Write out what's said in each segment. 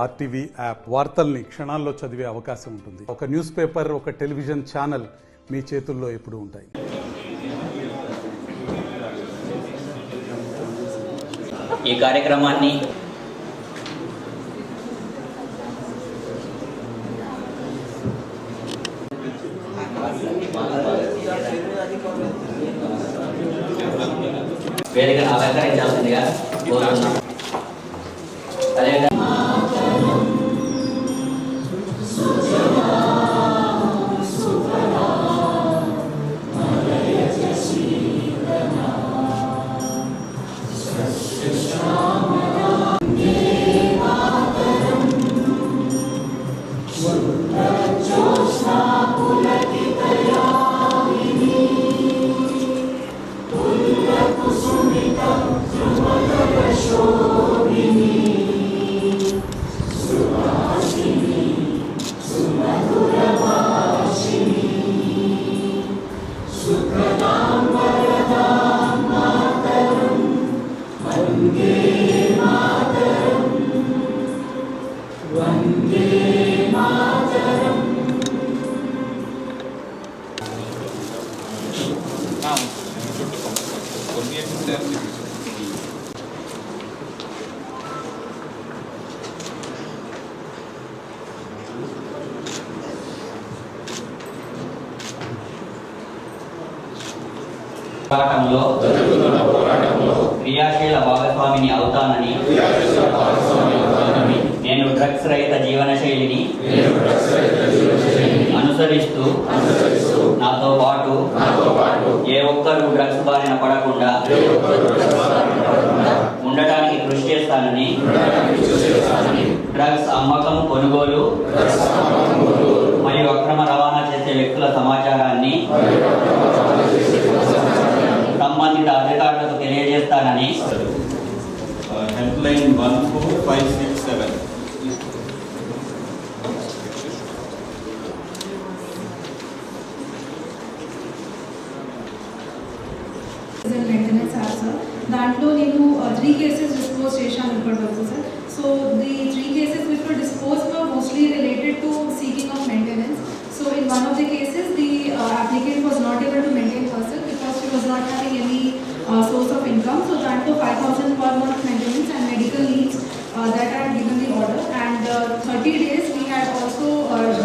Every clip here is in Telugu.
ఆర్టీవీ యాప్ వార్తల్ని క్షణాల్లో చదివే అవకాశం ఉంటుంది. ఒక న్యూస్ పేపర్, ఒక టెలివిజన్ ఛానల్ మీ చేతుల్లో ఎప్పుడూ ఉంటాయి. ఈ కార్యక్రమాన్ని వేదికను అలంకరించాల్సిందిగా కోరుతున్నాం. అదేవిధంగా పోరాటంలో క్రియాశీల భాగస్వామిని అవుతానని నేను డ్రగ్స్ రహిత జీవన శైలిని అనుసరిస్తూ నాతో పాటు ఏ ఒక్కరూ డ్రగ్స్ బారిన పడకుండా ఉండటానికి కృషి చేస్తానని డ్రగ్స్ అమ్మకం, కొనుగోలు మరియు అక్రమ రవాణా చేసే వ్యక్తుల సమాచారాన్ని సంబంధిత అధికారులకు తెలియజేస్తానని help line 14567 maintenance app sir. దాంట్లో నేను 3 కేసెస్ డిస్పోజ్ చేశాను ఇప్పటి వరకు సార్. So the 3 cases which were dispose were mostly related to seeking of maintenance. So in one of the cases the applicant was not able to maintain person because she was not having any source of income. So దాంట్లో 5,000 per month maintenance and medical needs that I had given the order, and 30 days we had also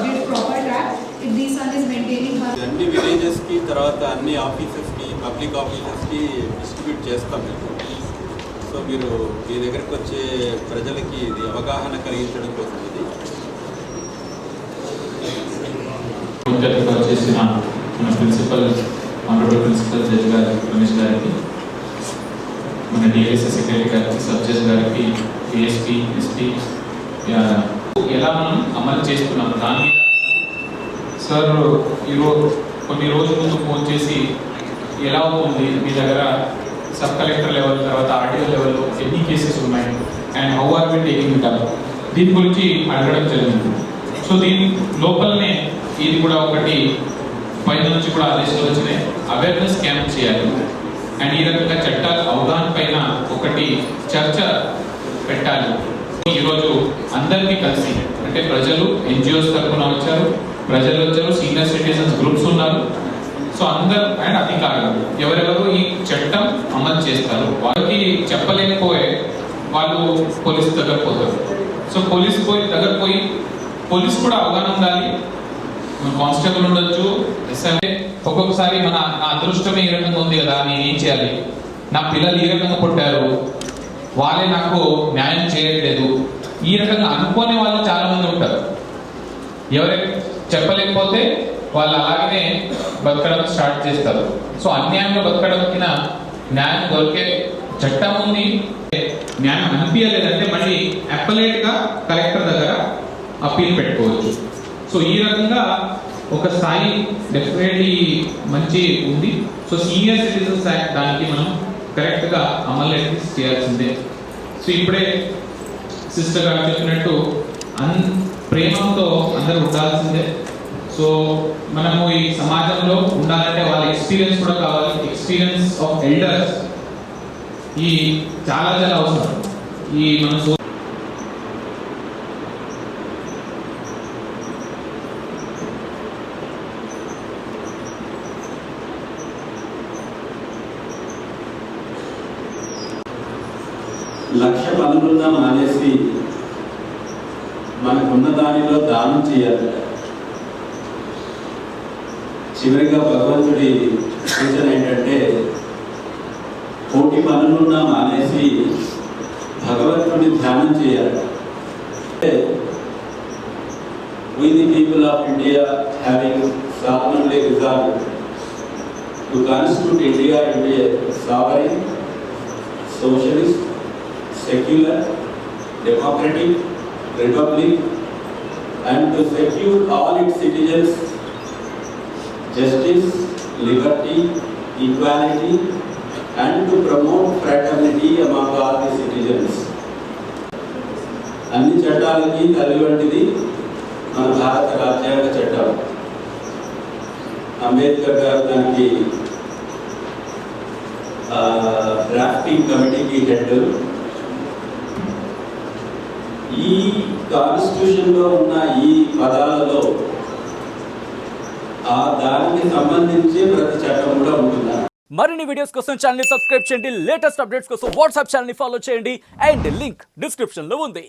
did proper track if the son is maintaining her. అన్ని విలేజెస్ కి తర్వాత అన్ని ఆఫీసెస్ కి పబ్లిక్ ఆఫీసెస్ కి డిస్ట్రిబ్యూట్ చేస్తాం మేము. సో మీరు మీ దగ్గరకు వచ్చే ప్రజలకి ఇది అవగాహన కలిగించడం కోసం ఇది వచ్చేసిన మన ప్రిన్సిపల్ ఆనరబుల్ ప్రిన్సిపల్ జడ్జి గారు రమేష్ గారికి, మన డిఎస్ఎస్ సెక్రటరీ గారికి, సబ్ జడ్జి గారికి, ఏఎస్పీ, ఎస్పీ ఎలా మనం అమలు చేస్తున్నాం దాని మీద సార్ కొన్ని రోజుల ముందు ఫోన్ చేసి ఎలా అవుతుంది మీ దగ్గర సబ్ కలెక్టర్ లెవెల్ తర్వాత ఆర్టీఓ లెవెల్లో ఎన్ని కేసెస్ ఉన్నాయి and how are we taking it up, దీని గురించి అడగడం జరిగింది. సో దీని లోపలనే ఇది కూడా ఒకటి పైన నుంచి కూడా ఆదేశాలు వచ్చినాయి, అవేర్నెస్ క్యాంప్ చేయాలి అండ్ ఈ రకంగా చట్టాల అవగాహన పైన ఒకటి చర్చ పెట్టాలి. ఈరోజు అందరినీ కలిసి అంటే ప్రజలు, ఎన్జిఓస్ తరఫున వచ్చారు, ప్రజలు వచ్చారు, సీనియర్ సిటిజన్స్ గ్రూప్స్ ఉన్నారు. సో అందరు అండ్ అధికారులు ఎవరెవరు ఈ చట్టం అమలు చేస్తారు వాళ్ళకి చెప్పలేకపోయే వాళ్ళు పోలీసు దగ్గర పోతారు. సో పోలీసు దగ్గర పోయి పోలీసు కూడా అవగాహన ఉండాలి. కానిస్టేబుల్ ఉండొచ్చు, ఎస్ఐ. ఒక్కొక్కసారి నా అదృష్టమే ఈ రకంగా ఉంది కదా, నేనేం చేయాలి, నా పిల్లలు ఈ రకంగా పుట్టారు, వాళ్ళే నాకు న్యాయం చేయట్లేదు, ఈ రకంగా అనుకోని వాళ్ళు చాలా మంది ఉంటారు. ఎవరైనా చెప్పలేకపోతే వాళ్ళు అలాగనే బతకడం స్టార్ట్ చేస్తారు. సో అన్యాయంలో బతకడం కింద న్యాయం దొరికే చట్టం ఉంది. న్యాయం అనిపించలేదంటే మళ్ళీ అప్పలేట్ గా కలెక్టర్ దగ్గర అప్పీల్ పెట్టుకోవచ్చు. సో ఈ రకంగా ఒక స్థాయి డెఫినెట్లీ మంచి ఉంది. సో సీనియర్ సిటిజన్స్ యాక్ట్ దానికి మనం కరెక్ట్ గా అమలు చేయాల్సిందే. సో ఇప్పుడే సిస్టర్ గారు చెప్పినట్టు ప్రేమతో అందరూ ఉండాల్సిందే. సో మనము ఈ సమాజంలో ఉండాలంటే వాళ్ళ ఎక్స్పీరియన్స్ కూడా కావాలి. ఎక్స్పీరియన్స్ ఆఫ్ ఎల్డర్స్ ఈ చాలా చాలా అవసరం. ఈ మన లక్ష పనులున్నా మానేసి మనకున్న దానిలో దానం చేయాలి. చివరిగా భగవంతుడి సూచన ఏంటంటే, కోటి పనులున్నా మానేసి భగవంతుడి ధ్యానం చేయాలి. We the people of India having solemnly resolved to constitute India into a sovereign, socialist, secular, democratic republic, and to secure all its citizens justice, liberty, equality, and to promote fraternity among all the citizens. అన్ని చట్టాలకి తల్లి వంటిది మన భారత రాజ్యాంగ చట్టం. అంబేద్కర్ గారు దానికి డ్రాఫ్టింగ్ కమిటీకి హెడ్. ఈ కాన్స్టిట్యూషన్లో ఉన్న ఈ పదాలలో దానికి సంబంధించి ప్రతి చట్టం కూడా ఉంటుందా? మరిన్ని వీడియోస్ కోసం ఛానల్ ని సబ్స్క్రైబ్ చేయండి. లేటెస్ట్ అప్డేట్స్ కోసం వాట్సాప్ ఛానల్ ని ఫాలో చేయండి. అండ్ లింక్ డిస్క్రిప్షన్ లో ఉంది.